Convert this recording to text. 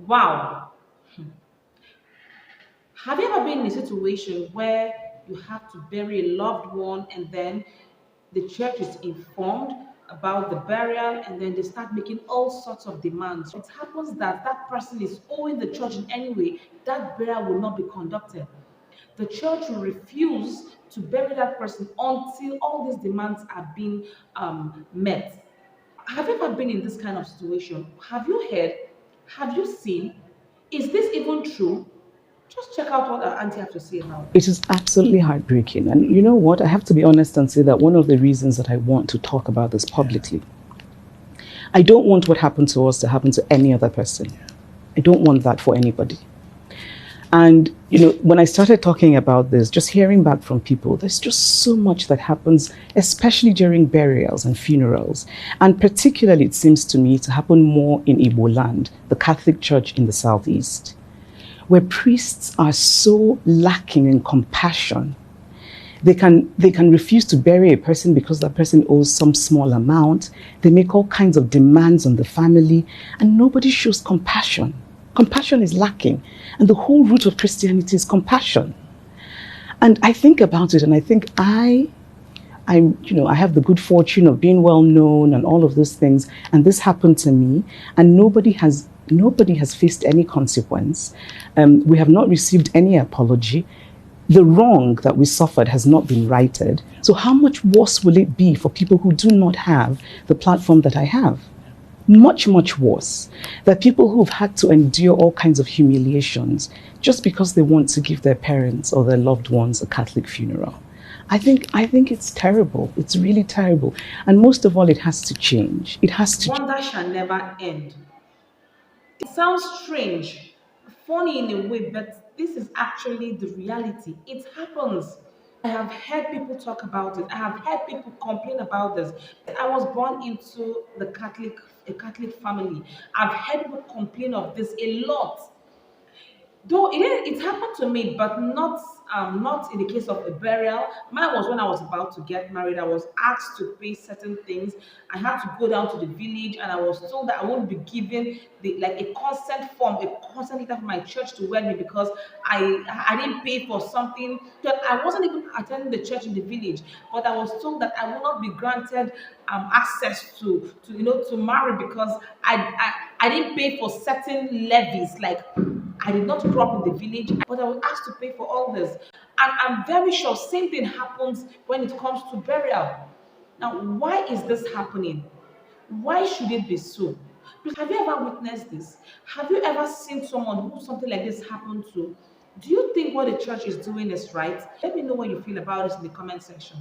Wow. Have you ever been in a situation where you have to bury a loved one and then the church is informed about the burial and then they start making all sorts of demands? It happens that that person is owing the church in any way, that burial will not be conducted. The church will refuse to bury that person until all these demands are being met. Have you ever been in this kind of situation? Have you heard? Have you seen? Is this even true? Just check out what our auntie have to say about It this. is absolutely heartbreaking. And you know what? I have to be honest and say that one of the reasons that I want to talk about this publicly, I don't want what happened to us to happen to any other person. I don't want that for anybody. And, when I started talking about this, just hearing back from people, there's just so much that happens, especially during burials and funerals. And particularly, it seems to me to happen more in Igbo land, the Catholic Church in the Southeast, where priests are so lacking in compassion. They can refuse to bury a person because that person owes some small amount. They make all kinds of demands on the family, and nobody shows compassion. Compassion is lacking, and the whole root of Christianity is compassion. And I think about it, and I think I have the good fortune of being well known and all of those things, and this happened to me, and nobody has faced any consequence. We have not received any apology. The wrong that we suffered has not been righted. So how much worse will it be for people who do not have the platform that I have? Much, much worse. There are people who've had to endure all kinds of humiliations just because they want to give their parents or their loved ones a Catholic funeral. I think it's terrible. It's really terrible. And most of all, it has to change. It has to. Wonder shall never end. It sounds strange, funny in a way, but this is actually the reality. It happens. I have heard people talk about it. I have heard people complain about this. I was born into a Catholic family. I've heard people complain of this a lot. Though it happened to me, but not in the case of a burial. Mine was when I was about to get married. I was asked to pay certain things. I had to go down to the village, and I was told that I won't be given the like a consent form, a consent letter from my church to wed me because I didn't pay for something. That I wasn't even attending the church in the village, but I was told that I will not be granted access to marry because I didn't pay for certain levies. Like I did not grow up in the village, but I was asked to pay for all this. And I'm very sure same thing happens when it comes to burial. Now, why is this happening? Why should it be so? Because have you ever witnessed this? Have you ever seen someone who something like this happened to? Do you think what the church is doing is right? Let me know what you feel about this in the comment section.